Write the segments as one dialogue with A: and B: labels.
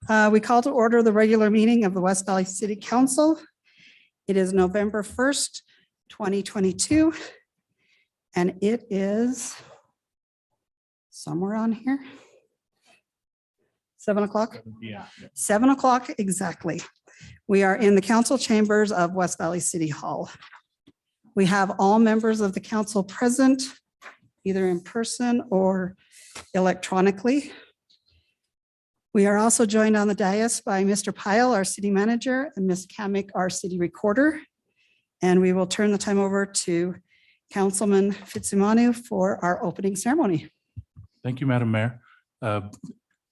A: We call to order the regular meeting of the West Valley City Council. It is November 1st, 2022, and it is somewhere on here. 7 o'clock?
B: Yeah.
A: 7 o'clock exactly. We are in the council chambers of West Valley City Hall. We have all members of the council present, either in person or electronically. We are also joined on the dais by Mr. Pyle, our city manager, and Ms. Kamick, our city recorder. And we will turn the time over to Councilman Fitzsimonu for our opening ceremony.
B: Thank you, Madam Mayor.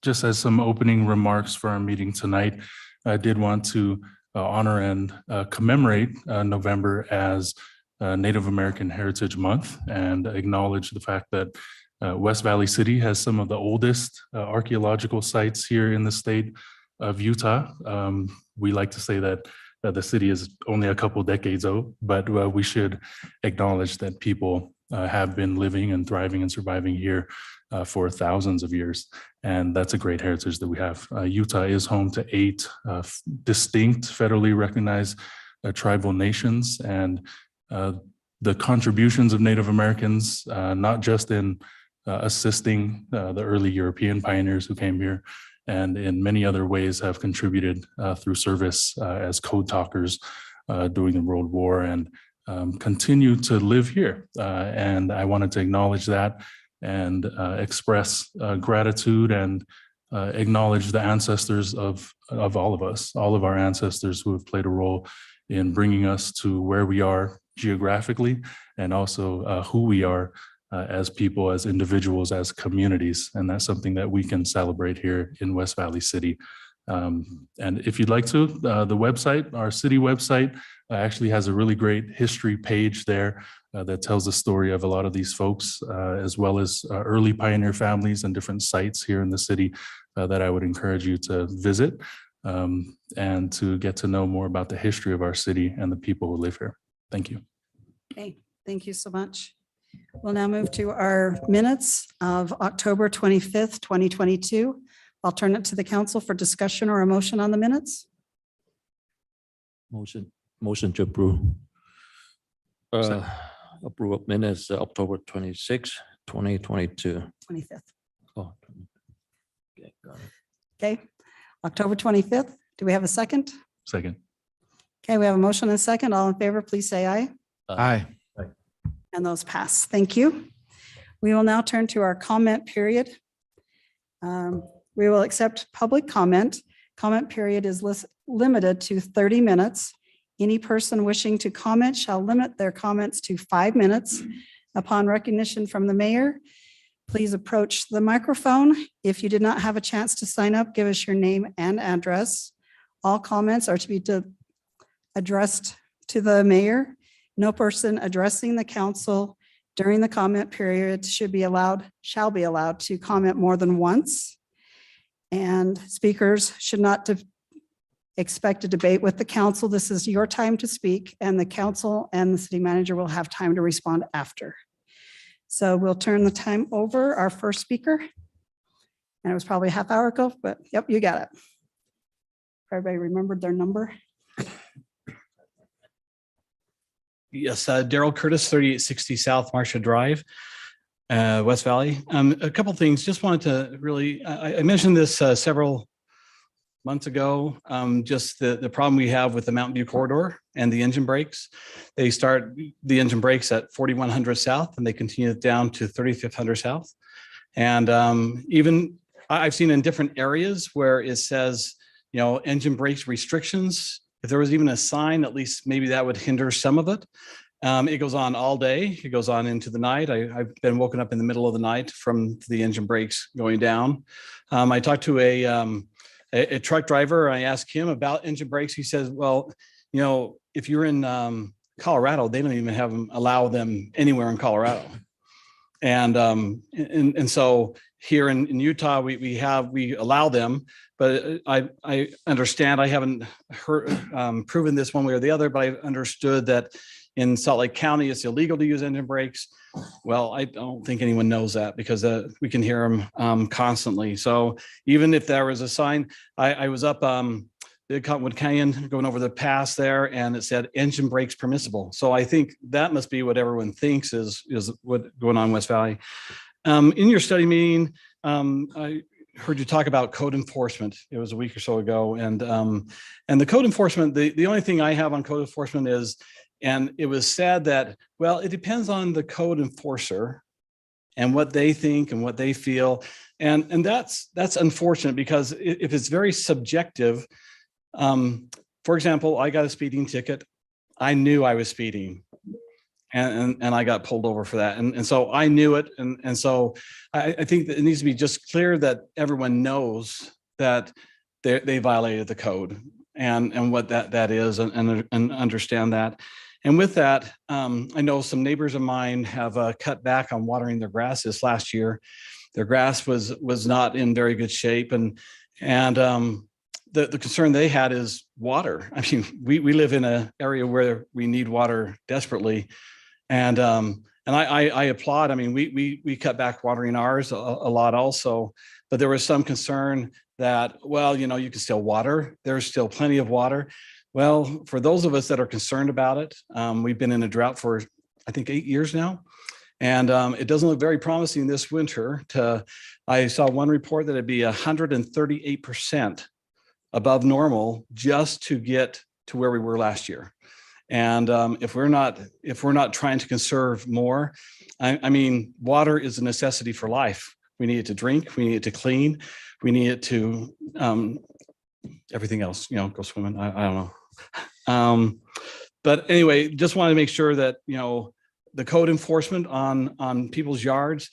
B: Just as some opening remarks for our meeting tonight, I did want to honor and commemorate November as Native American Heritage Month and acknowledge the fact that West Valley City has some of the oldest archaeological sites here in the state of Utah. We like to say that the city is only a couple decades old, but we should acknowledge that people have been living and thriving and surviving here for thousands of years. And that's a great heritage that we have. Utah is home to 8 distinct federally recognized tribal nations, and the contributions of Native Americans, not just in assisting the early European pioneers who came here, and in many other ways have contributed through service as code talkers during the World War, and continue to live here. And I wanted to acknowledge that and express gratitude and acknowledge the ancestors of all of us, all of our ancestors who have played a role in bringing us to where we are geographically, and also who we are as people, as individuals, as communities. And that's something that we can celebrate here in West Valley City. And if you'd like to, the website, our city website, actually has a really great history page there that tells the story of a lot of these folks, as well as early pioneer families and different sites here in the city that I would encourage you to visit and to get to know more about the history of our city and the people who live here. Thank you.
A: Okay, thank you so much. We'll now move to our minutes of October 25th, 2022. I'll turn it to the council for discussion or a motion on the minutes.
C: Motion to approve. Approve of minutes October 26, 2022.
A: 25th.
C: Oh, okay, got it.
A: Okay, October 25th. Do we have a second?
B: Second.
A: Okay, we have a motion and a second. All in favor, please say aye.
B: Aye.
A: And those pass. Thank you. We will now turn to our comment period. We will accept public comment. Comment period is limited to 30 minutes. Any person wishing to comment shall limit their comments to 5 minutes. Upon recognition from the mayor, please approach the microphone. If you did not have a chance to sign up, give us your name and address. All comments are to be addressed to the mayor. No person addressing the council during the comment period shall be allowed to comment more than once. And speakers should not expect a debate with the council. This is your time to speak, and the council and the city manager will have time to respond after. So we'll turn the time over. Our first speaker, and it was probably a half hour ago, but yep, you got it. Everybody remembered their number?
D: Yes, Daryl Curtis, 3860 South Marcia Drive, West Valley. A couple things, just wanted to really, I mentioned this several months ago, just the problem we have with the Mountain View corridor and the engine brakes. They start the engine brakes at 4100 South and they continue it down to 3500 South. And even I've seen in different areas where it says, you know, engine brakes restrictions. If there was even a sign, at least maybe that would hinder some of it. It goes on all day. It goes on into the night. I've been woken up in the middle of the night from the engine brakes going down. I talked to a truck driver. I asked him about engine brakes. He says, well, you know, if you're in Colorado, they don't even allow them anywhere in Colorado. And so here in Utah, we allow them, but I understand, I haven't heard proven this one way or the other, but I understood that in Salt Lake County, it's illegal to use engine brakes. Well, I don't think anyone knows that because we can hear them constantly. So even if there was a sign, I was up the Cottonwood Canyon going over the pass there, and it said engine brakes permissible. So I think that must be what everyone thinks is what going on in West Valley. In your study meeting, I heard you talk about code enforcement. It was a week or so ago, and the code enforcement. The only thing I have on code enforcement is, and it was said that, well, it depends on the code enforcer and what they think and what they feel, and that's unfortunate because if it's very subjective. For example, I got a speeding ticket. I knew I was speeding. And I got pulled over for that. And so I knew it. And so I think that it needs to be just clear that everyone knows that they violated the code and what that is and understand that. And with that, I know some neighbors of mine have cut back on watering their grass this last year. Their grass was not in very good shape. And the concern they had is water. I mean, we live in an area where we need water desperately. And I applaud. I mean, we cut back watering ours a lot also, but there was some concern that, well, you can still water. There's still plenty of water. Well, for those of us that are concerned about it, we've been in a drought for, I think, 8 years now. And it doesn't look very promising this winter. I saw one report that it'd be 138% above normal just to get to where we were last year. And if we're not trying to conserve more, I mean, water is a necessity for life. We need it to drink, we need it to clean, we need it to everything else, go swimming. I don't know. But anyway, just wanted to make sure that, the code enforcement on people's yards,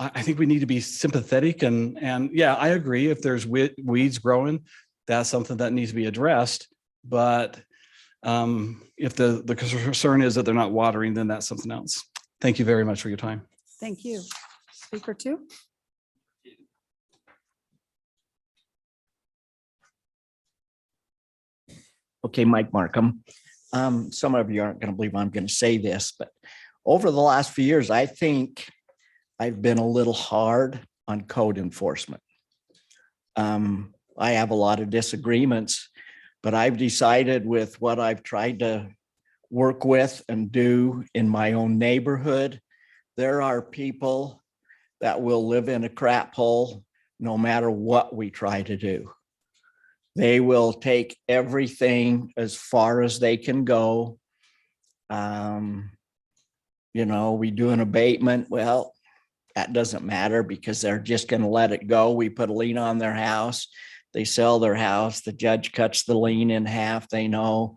D: I think we need to be sympathetic and yeah, I agree. If there's weeds growing, that's something that needs to be addressed. But if the concern is that they're not watering, then that's something else. Thank you very much for your time.
A: Thank you. Speaker 2.
E: Okay, Mike Markham. Some of you aren't going to believe I'm going to say this, but over the last few years, I think I've been a little hard on code enforcement. I have a lot of disagreements, but I've decided with what I've tried to work with and do in my own neighborhood, there are people that will live in a crap hole no matter what we try to do. They will take everything as far as they can go. We do an abatement. Well, that doesn't matter because they're just going to let it go. We put a lien on their house. They sell their house. The judge cuts the lien in half. They know.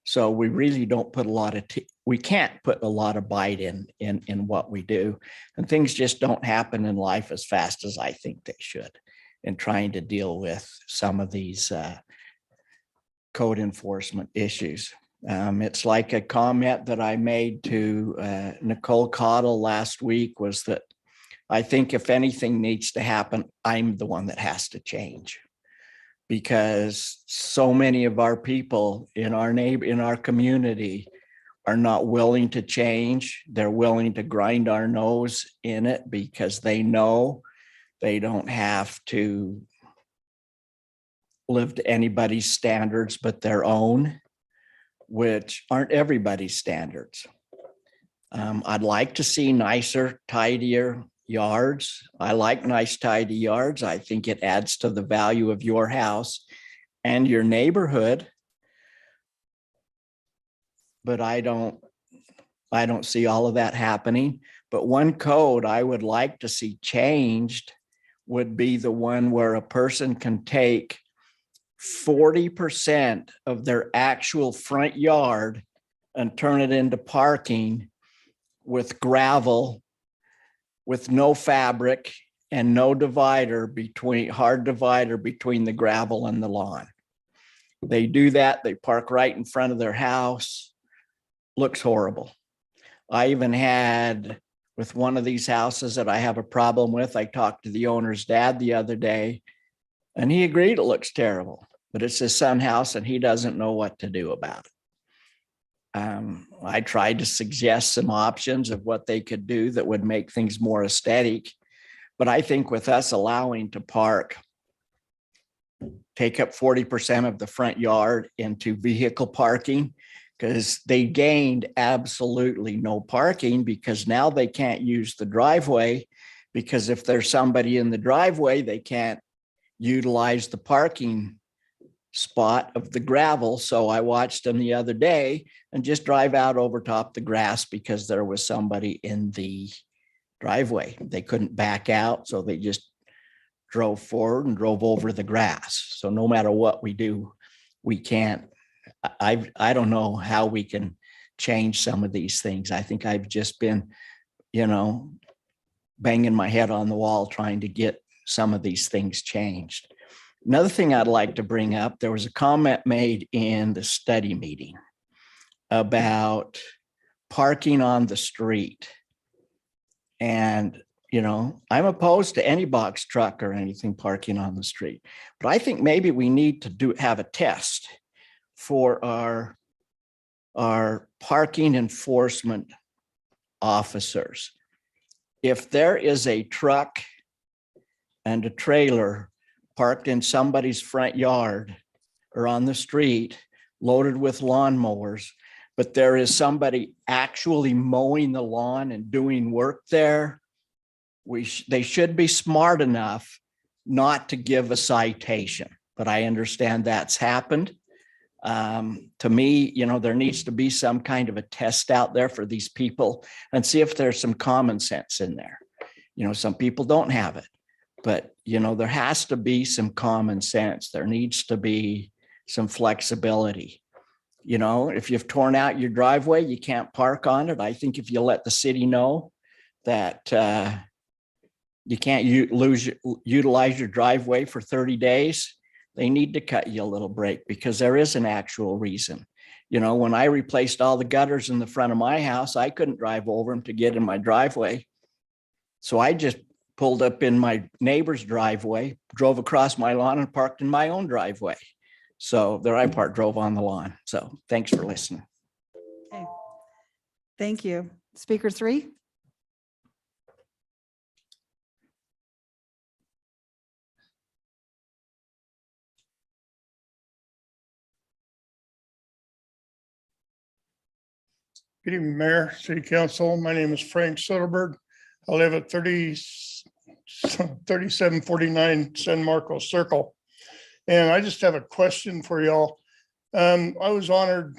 E: So we really don't put a lot of, we can't put a lot of bite in what we do. And things just don't happen in life as fast as I think they should in trying to deal with some of these code enforcement issues. It's like a comment that I made to Nicole Cottle last week was that I think if anything needs to happen, I'm the one that has to change. Because so many of our people in our community are not willing to change. They're willing to grind our nose in it because they know they don't have to live to anybody's standards but their own, which aren't everybody's standards. I'd like to see nicer, tidier yards. I like nice, tidy yards. I think it adds to the value of your house and your neighborhood. But I don't see all of that happening. But one code I would like to see changed would be the one where a person can take 40% of their actual front yard and turn it into parking with gravel, with no fabric and no hard divider between the gravel and the lawn. They do that, they park right in front of their house. Looks horrible. I even had with one of these houses that I have a problem with, I talked to the owner's dad the other day and he agreed it looks terrible, but it's his son's house and he doesn't know what to do about it. I tried to suggest some options of what they could do that would make things more aesthetic. But I think with us allowing to park, take up 40% of the front yard into vehicle parking, because they gained absolutely no parking, because now they can't use the driveway, because if there's somebody in the driveway, they can't utilize the parking spot of the gravel. So I watched them the other day and just drive out over top the grass because there was somebody in the driveway. They couldn't back out, so they just drove forward and drove over the grass. So no matter what we do, we can't. I don't know how we can change some of these things. I think I've just been, banging my head on the wall trying to get some of these things changed. Another thing I'd like to bring up, there was a comment made in the study meeting about parking on the street. And, I'm opposed to any box truck or anything parking on the street, but I think maybe we need to have a test for our parking enforcement officers. If there is a truck and a trailer parked in somebody's front yard or on the street loaded with lawnmowers, but there is somebody actually mowing the lawn and doing work there, they should be smart enough not to give a citation. But I understand that's happened. To me, there needs to be some kind of a test out there for these people and see if there's some common sense in there. Some people don't have it, but there has to be some common sense. There needs to be some flexibility. If you've torn out your driveway, you can't park on it. I think if you let the city know that you can't utilize your driveway for 30 days, they need to cut you a little break, because there is an actual reason. When I replaced all the gutters in the front of my house, I couldn't drive over them to get in my driveway. So I just pulled up in my neighbor's driveway, drove across my lawn and parked in my own driveway. So there I drove on the lawn. So thanks for listening.
A: Okay. Thank you. Speaker 3.
F: Good evening, Mayor, City Council. My name is Frank Soderberg. I live at 3749 San Marcos Circle. And I just have a question for y'all. I was honored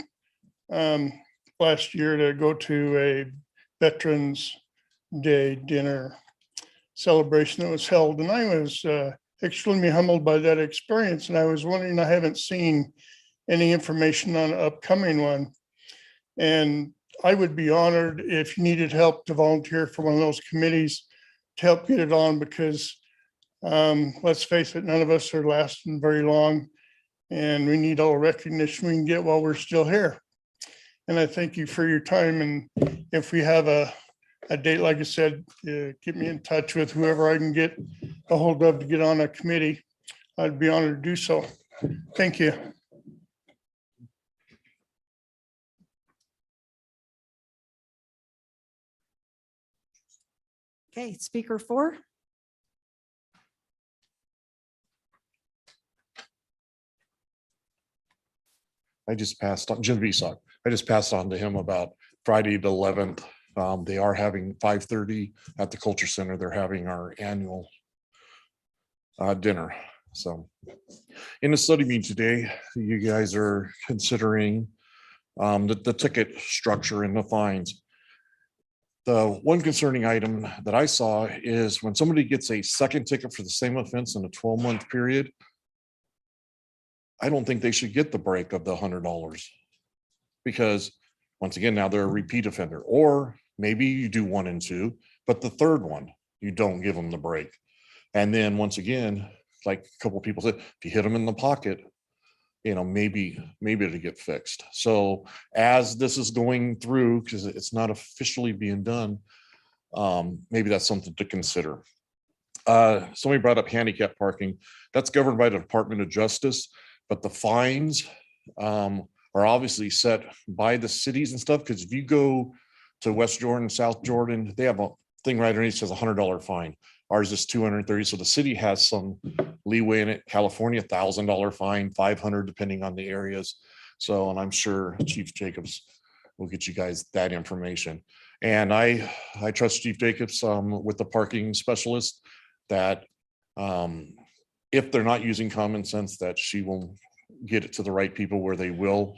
F: last year to go to a Veterans Day dinner celebration that was held, and I was extremely humbled by that experience. And I was wondering, I haven't seen any information on an upcoming one. And I would be honored if you needed help to volunteer for one of those committees to help get it on, because let's face it, none of us are lasting very long, and we need all the recognition we can get while we're still here. And I thank you for your time. And if we have a date, like I said, get me in touch with whoever I can get a hold of to get on a committee. I'd be honored to do so. Thank you.
A: Okay, speaker 4.
G: I just passed on Jim Visak. I just passed on to him about Friday the 11th. They are having 5:30 at the Culture Center. They're having our annual dinner. So in the study meeting today, you guys are considering the ticket structure and the fines. The one concerning item that I saw is when somebody gets a second ticket for the same offense in a 12-month period, I don't think they should get the break of the $100, because once again, now they're a repeat offender. Or maybe you do 1 and 2, but the third one, you don't give them the break. And then once again, like a couple of people said, if you hit them in the pocket, maybe it'll get fixed. So as this is going through, because it's not officially being done, maybe that's something to consider. Somebody brought up handicap parking. That's governed by the Department of Justice, but the fines are obviously set by the cities and stuff. Because if you go to West Jordan, South Jordan, they have a thing right underneath that says $100 fine. Ours is 230. So the city has some leeway in it. California, $1,000 fine, 500 depending on the areas. So, and I'm sure Chief Jacobs will get you guys that information. And I trust Chief Jacobs with the parking specialist that if they're not using common sense, that she will get it to the right people where they will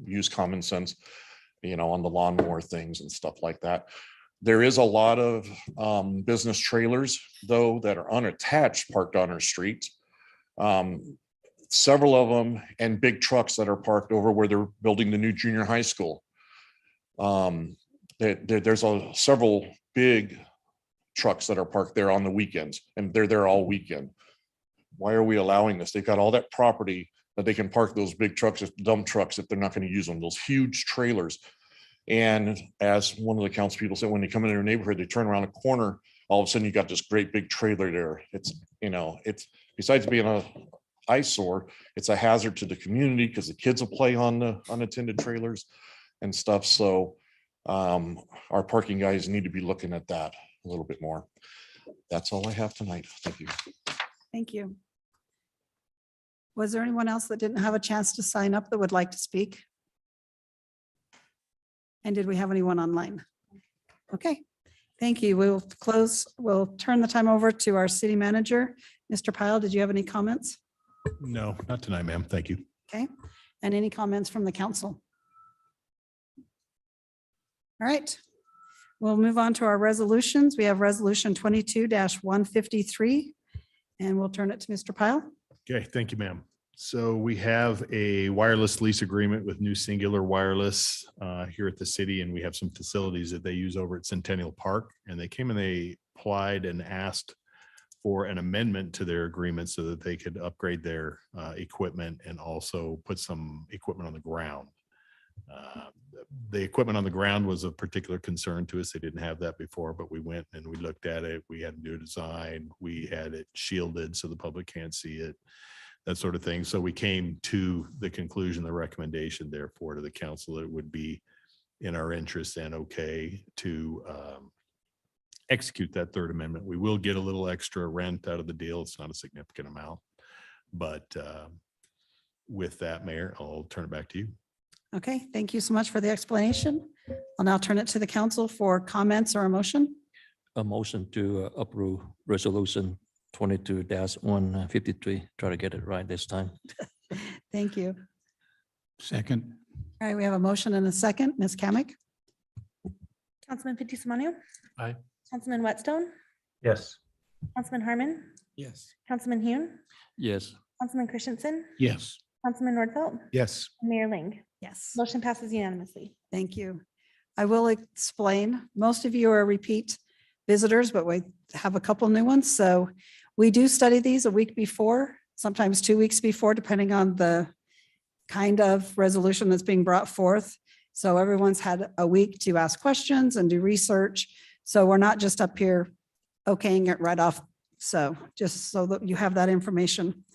G: use common sense, you know, on the lawnmower things and stuff like that. There is a lot of business trailers, though, that are unattached parked on our streets. Several of them, and big trucks that are parked over where they're building the new junior high school. There's several big trucks that are parked there on the weekends, and they're there all weekend. Why are we allowing this? They've got all that property that they can park those big trucks, dump trucks, if they're not going to use them, those huge trailers. And as one of the council people said, when they come in their neighborhood, they turn around a corner, all of a sudden you got this great big trailer there. It's, you know, it's, besides being a eyesore, it's a hazard to the community because the kids will play on the unattended trailers and stuff. So our parking guys need to be looking at that a little bit more. That's all I have tonight. Thank you.
A: Thank you. Was there anyone else that didn't have a chance to sign up that would like to speak? And did we have anyone online? Okay, thank you. We'll turn the time over to our city manager. Mr. Pyle, did you have any comments?
H: No, not tonight, ma'am. Thank you.
A: Okay, and any comments from the council? All right, we'll move on to our resolutions. We have resolution 22-153, and we'll turn it to Mr. Pyle.
H: Okay, thank you, ma'am. So we have a wireless lease agreement with New Singular Wireless here at the city, and we have some facilities that they use over at Centennial Park. And they came and they applied and asked for an amendment to their agreement so that they could upgrade their equipment and also put some equipment on the ground. The equipment on the ground was of particular concern to us. They didn't have that before, but we went and we looked at it. We had to do a design. We had it shielded so the public can't see it, that sort of thing. So we came to the conclusion, the recommendation therefore to the council that it would be in our interest and okay to execute that third amendment. We will get a little extra rent out of the deal. It's not a significant amount, but with that, Mayor, I'll turn it back to you.
A: Okay, thank you so much for the explanation. I'll now turn it to the council for comments or a motion.
C: A motion to approve resolution 22-153. Try to get it right this time.
A: Thank you.
I: Second.
A: All right, we have a motion and a second. Ms. Kamic?
J: Councilman Fitzie Umanu.
B: Aye.
J: Councilman Whitstone,
I: Yes.
J: Councilman Harmon,
I: Yes.
J: Councilman Hune,
C: Yes.
J: Councilman Christensen,
I: Yes.
J: Councilman Nordfelt,
I: Yes.
J: and Mayor Ling.
A: Yes.
J: Motion passes unanimously.
A: Thank you. I will explain. Most of you are repeat visitors, but we have a couple new ones. So we do study these a week before, sometimes 2 weeks before, depending on the kind of resolution that's being brought forth. So everyone's had a week to ask questions and do research. So we're not just up here okaying it right off. So just so that you have that information.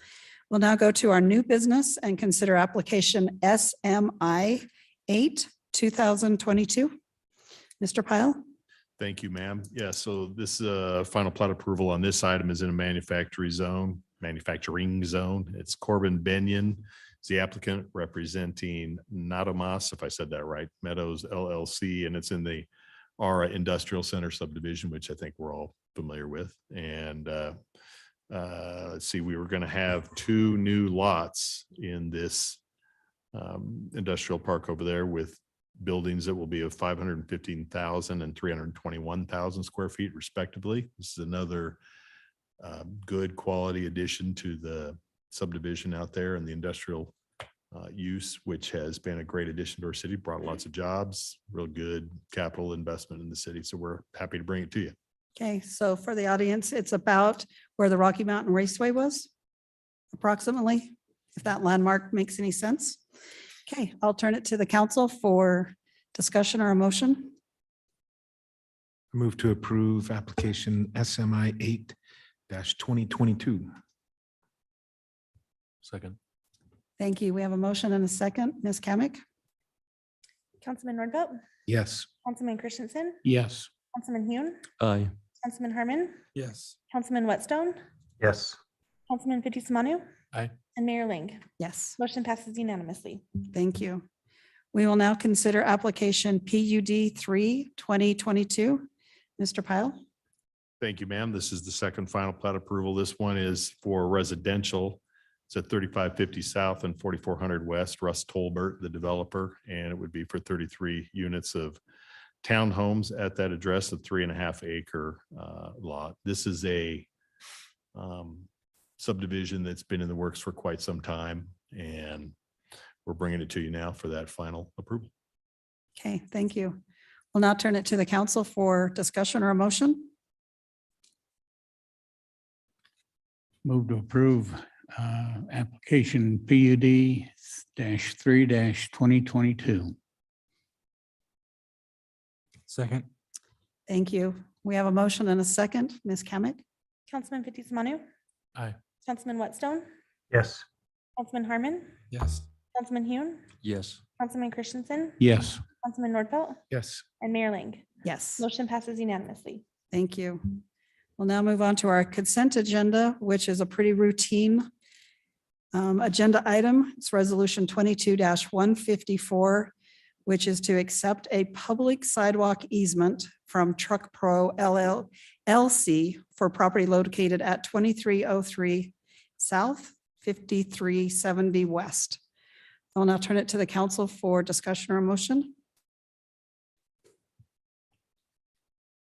A: We'll now go to our new business and consider application SMI 8, 2022. Mr. Pyle?
H: Thank you, ma'am. Yeah, so this final plat approval on this item is in a manufacturing zone. It's Corbin Benyon is the applicant representing Nadamas, if I said that right, Meadows LLC, and it's in the Aura Industrial Center subdivision, which I think we're all familiar with. And let's see, we were going to have 2 new lots in this industrial park over there with buildings that will be of 515,000 and 321,000 square feet respectively. This is another good quality addition to the subdivision out there and the industrial use, which has been a great addition to our city, brought lots of jobs, real good capital investment in the city. So we're happy to bring it to you.
A: Okay, so for the audience, it's about where the Rocky Mountain Raceway was, approximately, if that landmark makes any sense. Okay, I'll turn it to the council for discussion or a motion.
I: Move to approve application SMI 8-2022.
B: Second.
A: Thank you. We have a motion and a second. Ms. Kamic?
J: Councilman Nordfelt,
I: Yes.
J: Councilman Christensen,
I: Yes.
J: Councilman Hune,
C: Aye.
J: Councilman Harmon,
I: Yes.
J: Councilman Whitstone,
I: Yes.
J: Councilman Fitzie Umanu.
B: Aye.
J: And Mayor Ling.
A: Yes,
J: Motion passes unanimously.
A: thank you. We will now consider application PUD 3/2022. Mr. Pyle?
H: Thank you, ma'am. This is the second final plat approval. This one is for residential. It's at 3550 South and 4400 West. Russ Tolbert, the developer, and it would be for 33 units of townhomes at that address, a 3.5 acre lot. This is a subdivision that's been in the works for quite some time, and we're bringing it to you now for that final approval.
A: Okay, thank you. We'll now turn it to the council for discussion or a motion.
I: Move to approve application PUD -3-2022. Second.
A: Thank you. We have a motion and a second. Ms. Kamic?
J: Councilman Fitzie Umanu.
B: Aye.
J: Councilman Whitstone,
I: Yes.
J: Councilman Harmon,
I: Yes.
J: Councilman Hune,
C: Yes.
J: Councilman Christensen,
I: Yes.
J: Councilman Nordfelt,
I: Yes.
J: and Mayor Ling.
A: Yes.
J: Motion passes unanimously.
A: Thank you. We'll now move on to our consent agenda, which is a pretty routine agenda item. It's resolution 22-154, which is to accept a public sidewalk easement from Truck Pro LLC for property located at 2303 South, 5370 West. I'll now turn it to the council for discussion or a motion.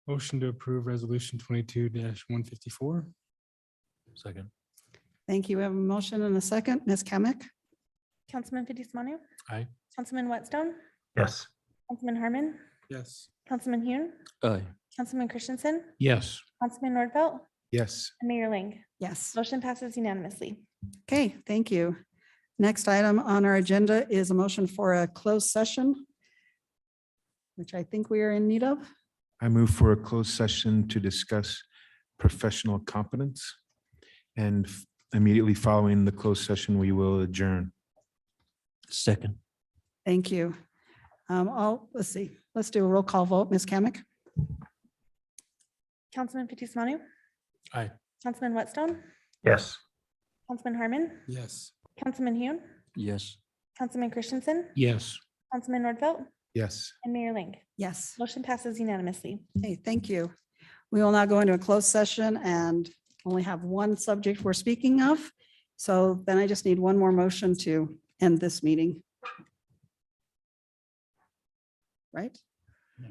K: Motion to approve resolution 22-154.
B: Second.
A: Thank you. We have a motion and a second. Ms. Kamic?
J: Councilman Fitzie Umanu.
B: Aye.
J: Councilman Whitstone,
I: Yes.
J: Councilman Harmon,
K: Yes.
J: Councilman Hune,
C: Aye.
J: Councilman Christensen,
I: Yes.
J: Councilman Nordfelt,
I: Yes.
J: and Mayor Ling.
A: Yes.
J: Motion passes unanimously.
A: Okay, thank you. Next item on our agenda is a motion for a closed session, which I think we are in need of.
I: I move for a closed session to discuss professional competence. And immediately following the closed session, we will adjourn.
C: Second.
A: Thank you. Let's see, let's do a roll call vote. Ms. Kamic?
J: Councilman Fitzie Umanu.
B: Aye.
J: Councilman Whitstone,
I: Yes.
J: Councilman Harmon,
K: Yes.
J: Councilman Hune,
C: Yes.
J: Councilman Christensen,
I: Yes.
J: Councilman Nordfelt,
I: Yes.
J: and Mayor Ling.
A: Yes.
J: Motion passes unanimously.
A: Okay, thank you. We will now go into a closed session and only have one subject we're speaking of. So then I just need one more motion to end this meeting. Right?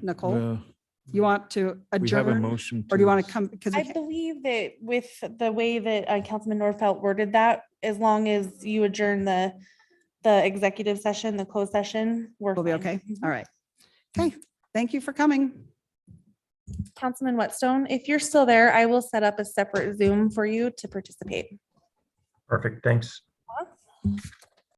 A: Nicole,
I: Well,
A: you want to
I: we have a
A: adjourn
I: motion.
A: or do you want to come? Because
J: I believe that with the way that Councilman Nordfelt worded that, as long as you adjourn the executive session, the closed session, we're
A: we'll be
J: fine.
A: okay. All right. Okay, thank you for coming.
J: Councilman Whitstone, if you're still there, I will set up a separate Zoom for you to participate.
I: Perfect. Thanks.